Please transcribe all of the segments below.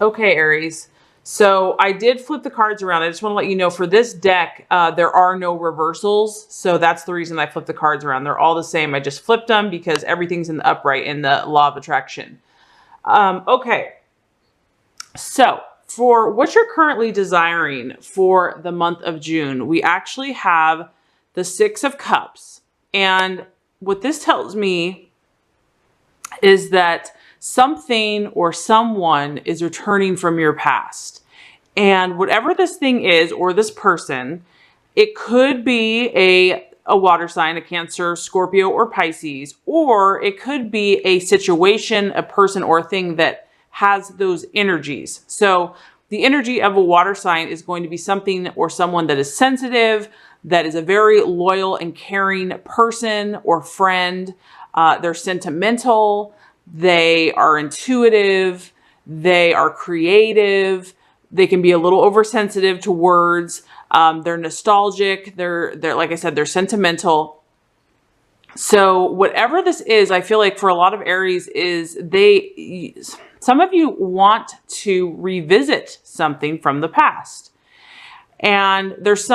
Okay, Aries. So I did flip the cards around. I just want to let you know for this deck, there are no reversals. So that's the reason I flipped the cards around. They're all the same. I just flipped them because everything's in the upright in the law of attraction. Okay. So for what you're currently desiring for the month of June, we actually have the Six of Cups. And what this tells me is that something or someone is returning from your past. And whatever this thing is, or this person, it could be a water sign, a Cancer, Scorpio, or Pisces, or it could be a situation, a person, or a thing that has those energies. So the energy of a water sign is going to be something or someone that is sensitive, that is a very loyal and caring person or friend. They're sentimental. They are intuitive, they are creative, they can be a little oversensitive to words, they're nostalgic, they're like I said, they're sentimental. So whatever this is, I feel like for a lot of Aries is some of you want to revisit something from the past. And there's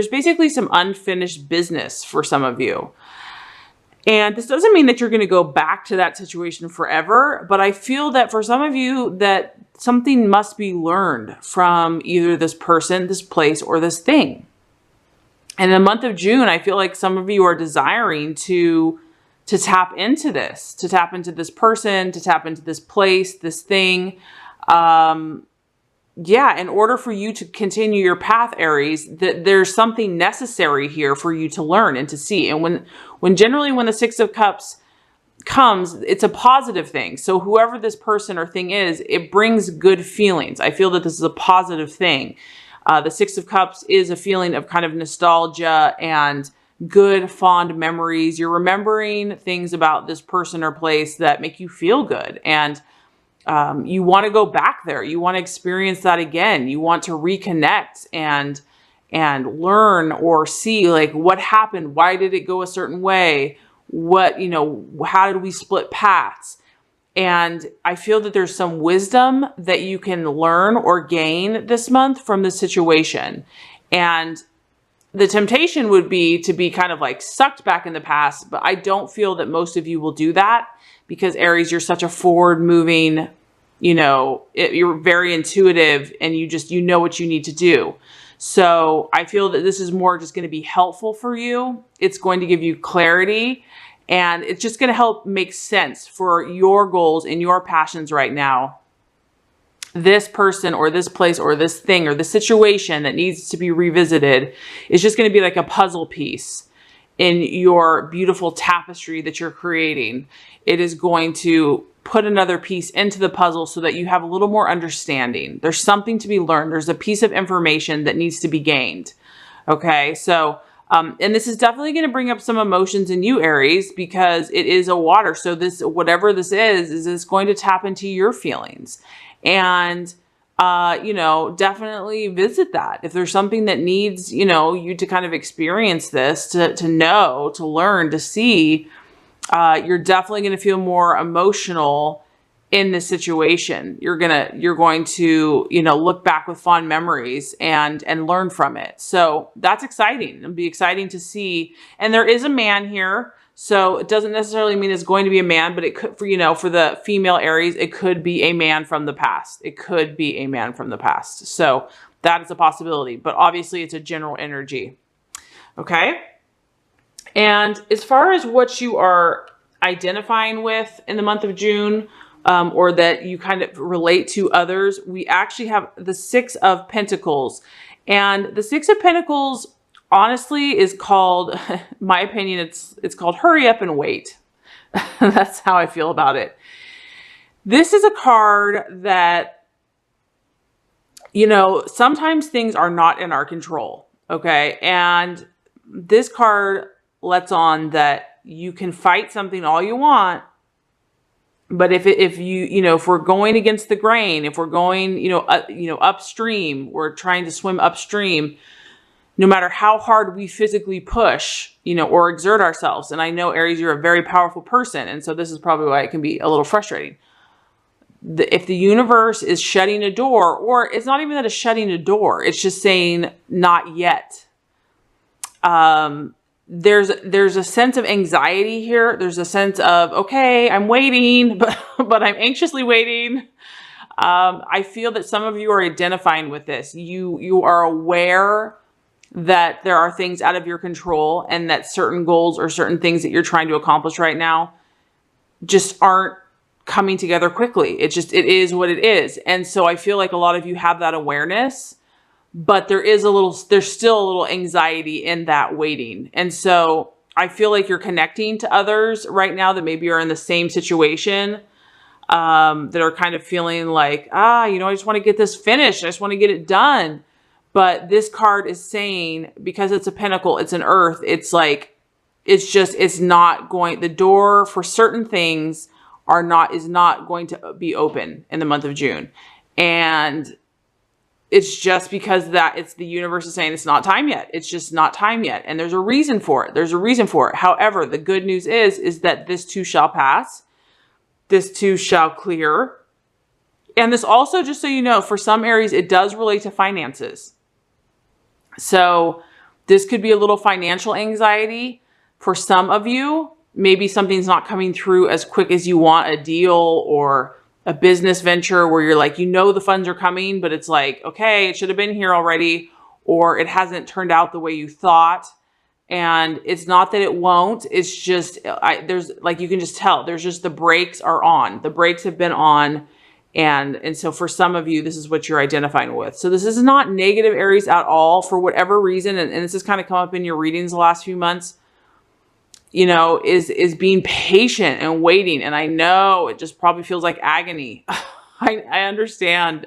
basically some unfinished business for some of you. And this doesn't mean that you're going to go back to that situation forever, but I feel that for some of you that something must be learned from either this person, this place, or this thing. And in the month of June, I feel like some of you are desiring to tap into this, to tap into this person, to tap into this place, this thing. Yeah, in order for you to continue your path, Aries, there's something necessary here for you to learn and to see. And when generally when the Six of Cups comes, it's a positive thing. So whoever this person or thing is, it brings good feelings. I feel that this is a positive thing. The Six of Cups is a feeling of kind of nostalgia and good, fond memories. You're remembering things about this person or place that make you feel good. And you want to go back there. You want to experience that again. You want to reconnect and learn or see like what happened. Why did it go a certain way? How did we split paths? And I feel that there's some wisdom that you can learn or gain this month from the situation. And the temptation would be to be kind of like sucked back in the past, but I don't feel that most of you will do that because Aries, you're such a forward moving, you're very intuitive and you know what you need to do. So I feel that this is more just going to be helpful for you. It's going to give you clarity and it's just going to help make sense for your goals and your passions right now. This person or this place or this thing or the situation that needs to be revisited is just going to be like a puzzle piece in your beautiful tapestry that you're creating. It is going to put another piece into the puzzle so that you have a little more understanding. There's something to be learned. There's a piece of information that needs to be gained. Okay. So, and this is definitely going to bring up some emotions in you, Aries, because it is a water. So whatever this is it's going to tap into your feelings. And, definitely visit that. If there's something that needs, you to kind of experience this, to know, to learn, to see, you're definitely going to feel more emotional in this situation. You're going to, look back with fond memories and learn from it. So that's exciting. It'll be exciting to see. And there is a man here. So it doesn't necessarily mean it's going to be a man, but it could, for the female Aries, it could be a man from the past. It could be a man from the past. So that is a possibility, but obviously it's a general energy. Okay. And as far as what you are identifying with in the month of June, or that you kind of relate to others, we actually have the Six of Pentacles. And the Six of Pentacles honestly is called, my opinion, it's called hurry up and wait. That's how I feel about it. This is a card that, sometimes things are not in our control. Okay. And this card lets on that you can fight something all you want. But if we're going against the grain, if we're going, upstream, we're trying to swim upstream, no matter how hard we physically push, or exert ourselves. And I know, Aries, you're a very powerful person. And so this is probably why it can be a little frustrating. if the universe is shutting a door, or it's not even that it's shutting a door, it's just saying not yet. There's a sense of anxiety here. There's a sense of, okay, I'm waiting, but I'm anxiously waiting. I feel that some of you are identifying with this. You are aware that there are things out of your control, and that certain goals or certain things that you're trying to accomplish right now just aren't coming together quickly. It is what it is. And so I feel like a lot of you have that awareness, but there's still a little anxiety in that waiting. And so I feel like you're connecting to others right now that maybe are in the same situation, that are kind of feeling like, I just want to get this finished. I just want to get it done. But this card is saying, because it's a pentacle, it's an earth, it's like, it's not going, the door for certain things is not going to be open in the month of June. And it's just because that it's the universe is saying it's not time yet. It's just not time yet. And there's a reason for it. However, the good news is that this too shall pass. This too shall clear. And this also, just so you know, for some Aries, it does relate to finances. So this could be a little financial anxiety for some of you. Maybe something's not coming through as quick as you want, a deal or a business venture where you're like, the funds are coming, but it's like, okay, it should have been here already, or it hasn't turned out the way you thought. And it's not that it won't, it's just, there's like, you can just tell, there's just, the brakes are on. The brakes have been on. And so for some of you, this is what you're identifying with. So this is not negative Aries at all for whatever reason. And this has kind of come up in your readings the last few months, is being patient and waiting. And I know it just probably feels like agony. I understand.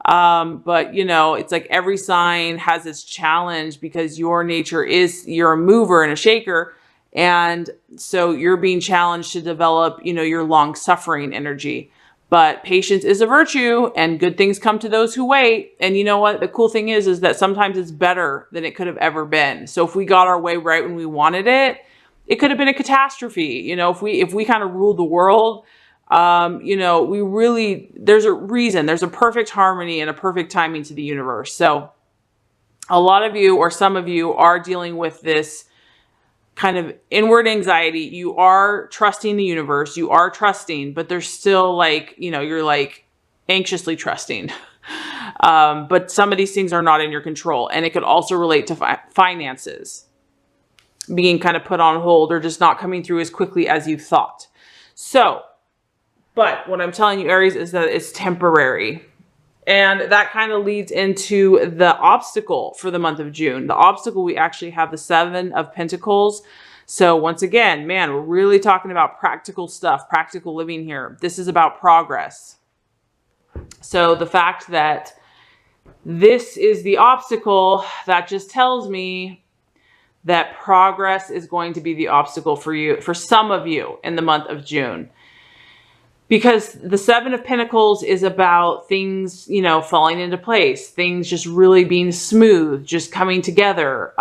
But it's like every sign has its challenge, because your nature you're a mover and a shaker. And so you're being challenged to develop, your long suffering energy. But patience is a virtue, and good things come to those who wait. And you know what? The cool thing is that sometimes it's better than it could have ever been. So if we got our way right when we wanted it, it could have been a catastrophe. If we kind of ruled the world, there's a reason, there's a perfect harmony and a perfect timing to the universe. So a lot of you, or some of you, are dealing with this kind of inward anxiety. You are trusting the universe, you are trusting, but there's still like, you're like anxiously trusting. But some of these things are not in your control. And it could also relate to finances being kind of put on hold, or just not coming through as quickly as you thought. So, but what I'm telling you, Aries, is that it's temporary. And that kind of leads into the obstacle for the month of June. The obstacle, we actually have the 7 of Pentacles. So once again, man, we're really talking about practical stuff, practical living here. This is about progress. So the fact that this is the obstacle, that just tells me that progress is going to be the obstacle for you, for some of you, in the month of June. Because the 7 of Pentacles is about things, falling into place, things just really being smooth, just coming together,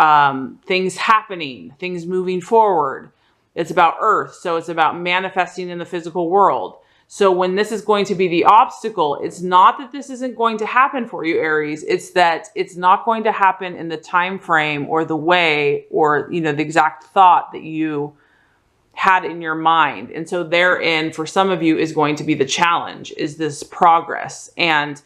things happening, things moving forward. It's about earth. So it's about manifesting in the physical world. So when this is going to be the obstacle, it's not that this isn't going to happen for you, Aries. It's that it's not going to happen in the time frame or the way, or, the exact thought that you had in your mind. And so therein, for some of you, is going to be the challenge, is this progress. And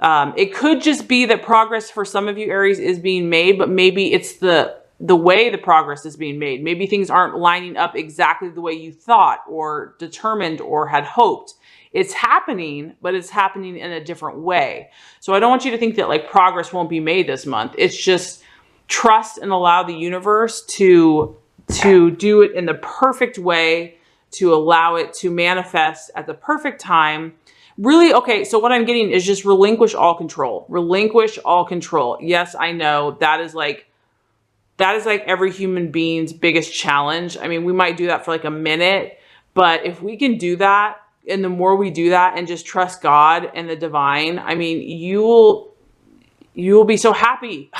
it could just be that progress for some of you, Aries, is being made, but maybe it's the way the progress is being made. Maybe things aren't lining up exactly the way you thought or determined or had hoped. It's happening, but it's happening in a different way. So I don't want you to think that like progress won't be made this month. It's just trust and allow the universe to do it in the perfect way, to allow it to manifest at the perfect time. Really, okay, so what I'm getting is just relinquish all control. Relinquish all control. Yes, I know that is like every human being's biggest challenge. I mean, we might do that for like a minute, but if we can do that, and the more we do that and just trust God and the divine, I mean, you will be so happy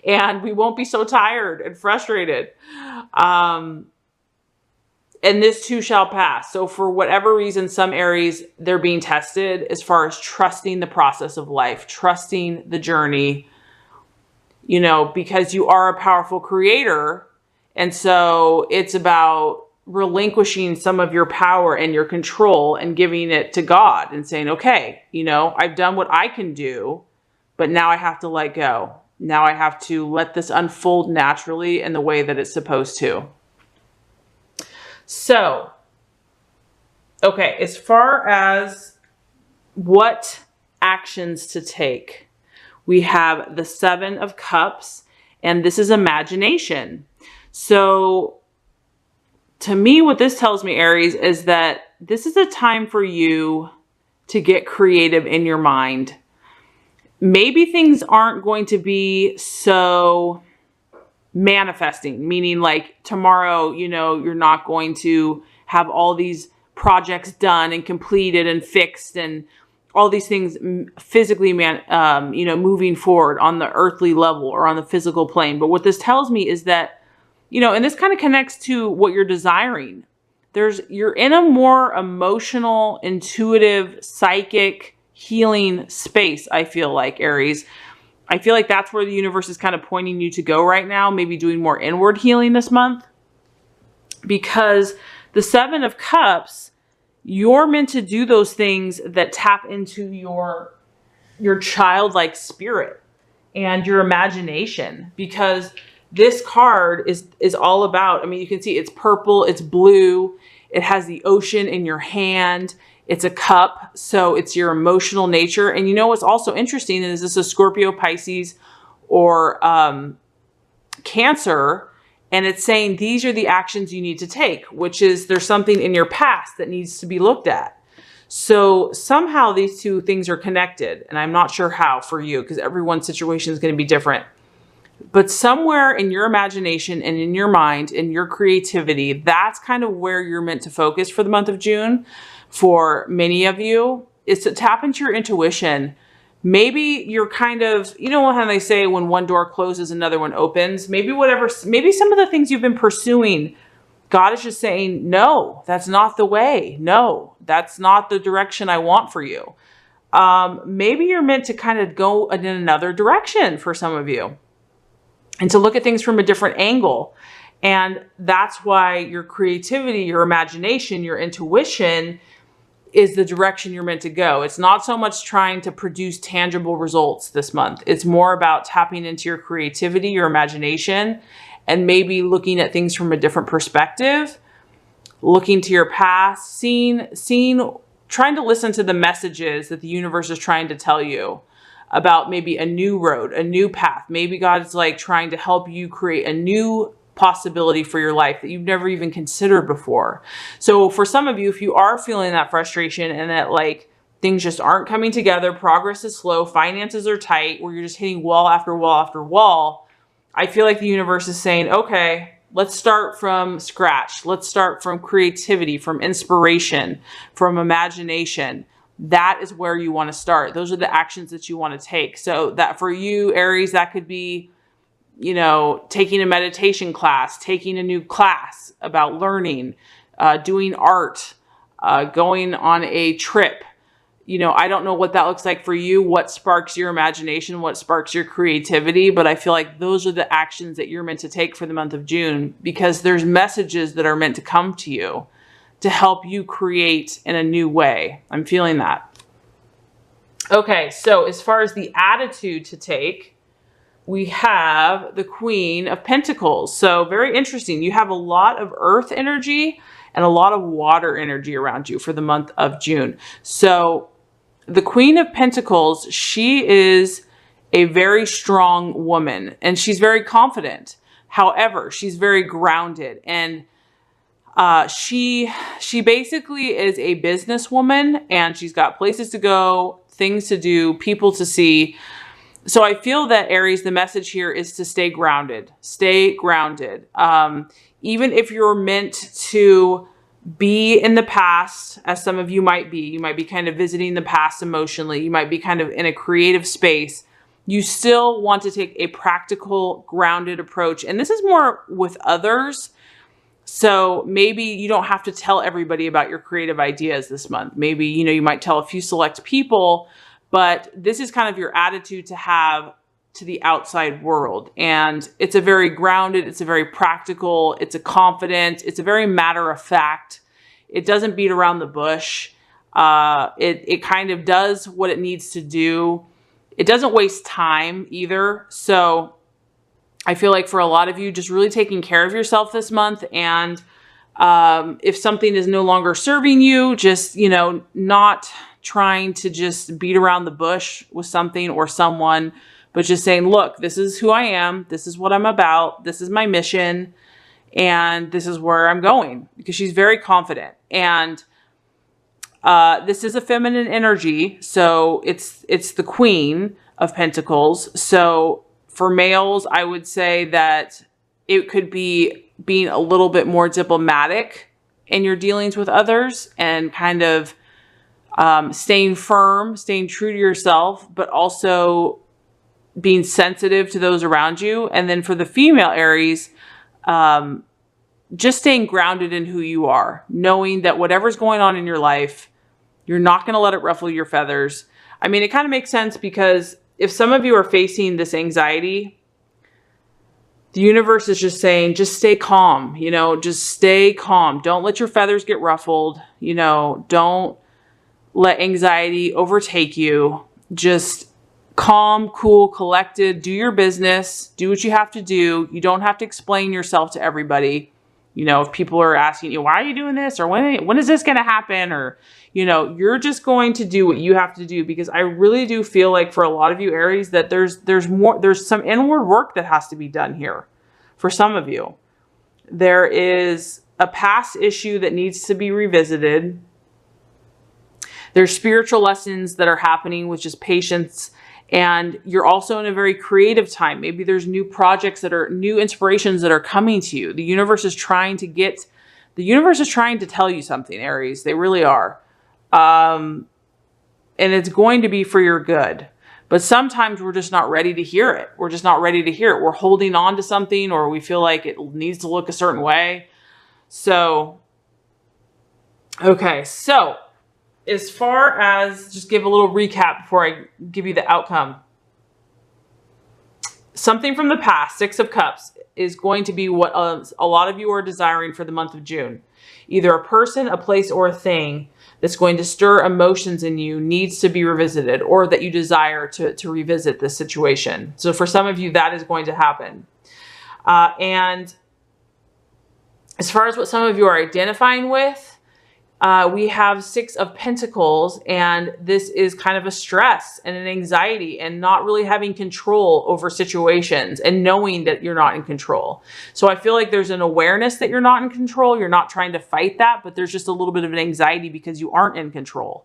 and we won't be so tired and frustrated. and this too shall pass. So for whatever reason, some Aries, they're being tested as far as trusting the process of life, trusting the journey, you know, because you are a powerful creator. And so it's about relinquishing some of your power and your control and giving it to God and saying, okay, you know, I've done what I can do, but now I have to let go. Now I have to let this unfold naturally in the way that it's supposed to. So, okay, as far as what actions to take, we have the 7 of Cups, and this is imagination. So, to me, what this tells me, Aries, is that this is a time for you to get creative in your mind. Maybe things aren't going to be so manifesting, meaning like tomorrow, you know, you're not going to have all these projects done and completed and fixed and all these things physically, you know, moving forward on the earthly level or on the physical plane. But what this tells me is that, you know, and this kind of connects to what you're desiring. You're in a more emotional, intuitive, psychic, healing space, I feel like, Aries. I feel like that's where the universe is kind of pointing you to go right now, maybe doing more inward healing this month. Because the 7 of Cups, you're meant to do those things that tap into your childlike spirit and your imagination. Because this card is all about, I mean, you can see it's purple, it's blue, it has the ocean in your hand. It's a cup, so it's your emotional nature. And you know what's also interesting is this a Scorpio, Pisces, or Cancer, and it's saying these are the actions you need to take, which is there's something in your past that needs to be looked at. So somehow these two things are connected, and I'm not sure how for you because everyone's situation is going to be different. But somewhere in your imagination and in your mind, in your creativity, that's kind of where you're meant to focus for the month of June. For many of you, is to tap into your intuition. Maybe you're kind of, you know how they say when one door closes, another one opens. Maybe some of the things you've been pursuing, God is just saying, no, that's not the way. No, that's not the direction I want for you. Maybe you're meant to kind of go in another direction for some of you and to look at things from a different angle. And that's why your creativity, your imagination, your intuition is the direction you're meant to go. It's not so much trying to produce tangible results this month. It's more about tapping into your creativity, your imagination, and maybe looking at things from a different perspective, looking to your past, trying to listen to the messages that the universe is trying to tell you about maybe a new road, a new path. Maybe God's like trying to help you create a new possibility for your life that you've never even considered before. So for some of you, if you are feeling that frustration and that like things just aren't coming together, progress is slow, finances are tight, where you're just hitting wall after wall after wall, I feel like the universe is saying, okay, let's start from scratch. Let's start from creativity, from inspiration, from imagination. That is where you want to start. Those are the actions that you want to take. So that for you, Aries, that could be, you know, taking a meditation class, taking a new class about learning, doing art, going on a trip. You know, I don't know what that looks like for you, what sparks your imagination, what sparks your creativity, but I feel like those are the actions that you're meant to take for the month of June, because there's messages that are meant to come to you to help you create in a new way. I'm feeling that. Okay, so as far as the attitude to take, we have the Queen of Pentacles. So very interesting. You have a lot of earth energy and a lot of water energy around you for the month of June. So the Queen of Pentacles, she is a very strong woman and she's very confident. However, she's very grounded, and she basically is a businesswoman, and she's got places to go, things to do, people to see. So I feel that, Aries, the message here is to stay grounded. Stay grounded. Even if you're meant to be in the past, as some of you might be kind of visiting the past emotionally. You might be kind of in a creative space. You still want to take a practical, grounded approach. And this is more with others. So maybe you don't have to tell everybody about your creative ideas this month. Maybe, you might tell a few select people, but this is kind of your attitude to have to the outside world. And it's a very grounded, it's a very practical, it's a confident, it's a very matter of fact. It doesn't beat around the bush. It kind of does what it needs to do. It doesn't waste time either. So I feel like for a lot of you, just really taking care of yourself this month. And if something is no longer serving you, just, not trying to just beat around the bush with something or someone, but just saying, look, this is who I am. This is what I'm about. This is my mission. And this is where I'm going, because she's very confident. And this is a feminine energy. So it's the Queen of Pentacles. So for males, I would say that it could be being a little bit more diplomatic in your dealings with others and kind of staying firm, staying true to yourself, but also being sensitive to those around you. And then for the female Aries, just staying grounded in who you are, knowing that whatever's going on in your life, you're not going to let it ruffle your feathers. I mean, it kind of makes sense, because if some of you are facing this anxiety, the universe is just saying, just stay calm, just stay calm. Don't let your feathers get ruffled. Don't let anxiety overtake you. Just calm, cool, collected, do your business, do what you have to do. You don't have to explain yourself to everybody. If people are asking you, why are you doing this? Or when is this going to happen? Or, you're just going to do what you have to do, because I really do feel like for a lot of you Aries that there's some inward work that has to be done here. For some of you, there is a past issue that needs to be revisited. There's spiritual lessons that are happening with just patience. And you're also in a very creative time. Maybe there's new projects new inspirations that are coming to you. The universe is trying to tell you something, Aries. They really are. And it's going to be for your good. But sometimes we're just not ready to hear it. We're just not ready to hear it. We're holding on to something, or we feel like it needs to look a certain way. So, okay. So, as far as, just give a little recap before I give you the outcome. Something from the past, Six of Cups, is going to be what a lot of you are desiring for the month of June. Either a person, a place, or a thing that's going to stir emotions in you needs to be revisited, or that you desire to revisit this situation. So for some of you, that is going to happen. And as far as what some of you are identifying with, we have Six of Pentacles, and this is kind of a stress and an anxiety and not really having control over situations and knowing that you're not in control. So I feel like there's an awareness that you're not in control. You're not trying to fight that, but there's just a little bit of an anxiety because you aren't in control.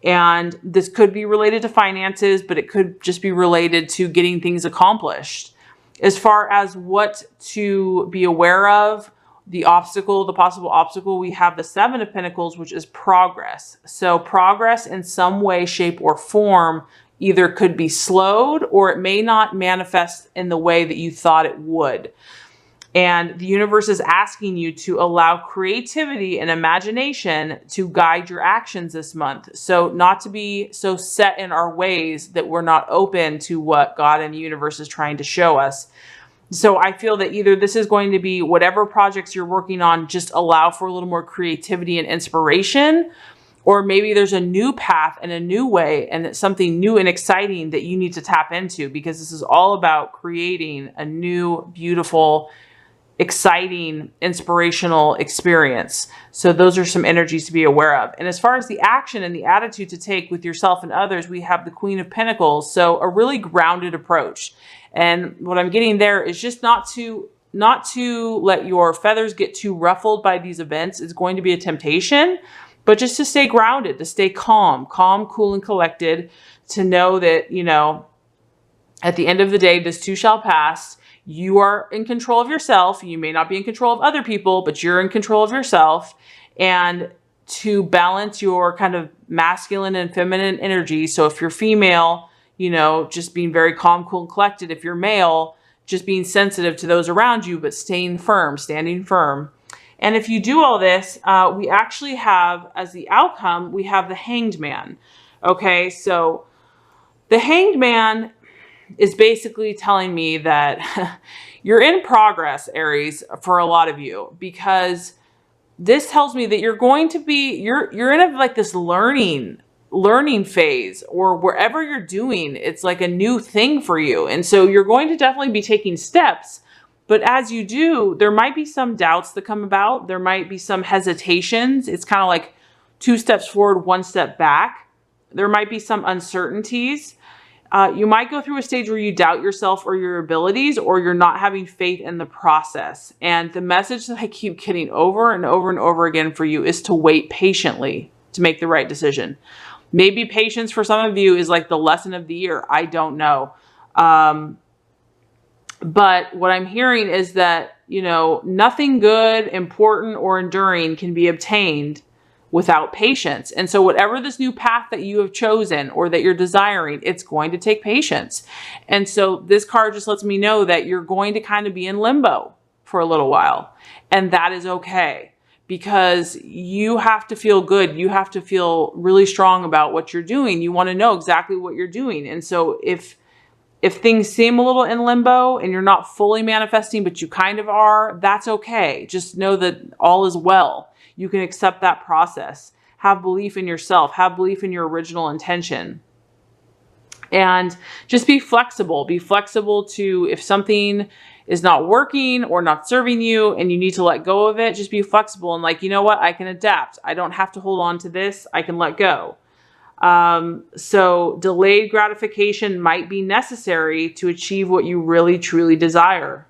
And this could be related to finances, but it could just be related to getting things accomplished. As far as what to be aware of, the possible obstacle, we have the Seven of Pentacles, which is progress. So progress in some way, shape, or form either could be slowed, or it may not manifest in the way that you thought it would. And the universe is asking you to allow creativity and imagination to guide your actions this month. So not to be so set in our ways that we're not open to what God and the universe is trying to show us. So I feel that either this is going to be whatever projects you're working on, just allow for a little more creativity and inspiration, or maybe there's a new path and a new way and it's something new and exciting that you need to tap into, because this is all about creating a new, beautiful, exciting, inspirational experience. So those are some energies to be aware of. And as far as the action and the attitude to take with yourself and others, we have the Queen of Pentacles. So a really grounded approach. And what I'm getting there is just not to let your feathers get too ruffled by these events. It's going to be a temptation, but just to stay grounded, to stay calm, cool, and collected, to know that, at the end of the day, this too shall pass. You are in control of yourself. You may not be in control of other people, but you're in control of yourself. And to balance your kind of masculine and feminine energy. So if you're female, just being very calm, cool, and collected. If you're male, just being sensitive to those around you, but staying firm, standing firm. And if you do all this, we actually have, as the outcome, we have the Hanged Man. Okay, so the Hanged Man is basically telling me that you're in progress, Aries, for a lot of you, because this tells me that you're going to be, you're in like this learning phase, or wherever you're doing, it's like a new thing for you. And so you're going to definitely be taking steps. But as you do, there might be some doubts that come about. There might be some hesitations. It's kind of like 2 steps forward, 1 step back. There might be some uncertainties. You might go through a stage where you doubt yourself or your abilities, or you're not having faith in the process. And the message that I keep getting over and over and over again for you is to wait patiently to make the right decision. Maybe patience for some of you is like the lesson of the year. I don't know. But what I'm hearing is that, nothing good, important, or enduring can be obtained without patience. And so whatever this new path that you have chosen or that you're desiring, it's going to take patience. And so this card just lets me know that you're going to kind of be in limbo for a little while. And that is okay, because you have to feel good. You have to feel really strong about what you're doing. You want to know exactly what you're doing. And so if things seem a little in limbo and you're not fully manifesting, but you kind of are, that's okay. Just know that all is well. You can accept that process. Have belief in yourself. Have belief in your original intention. And just be flexible. Be flexible to, if something is not working or not serving you and you need to let go of it, just be flexible and like, you know what? I can adapt. I don't have to hold on to this. I can let go. So delayed gratification might be necessary to achieve what you really truly desire.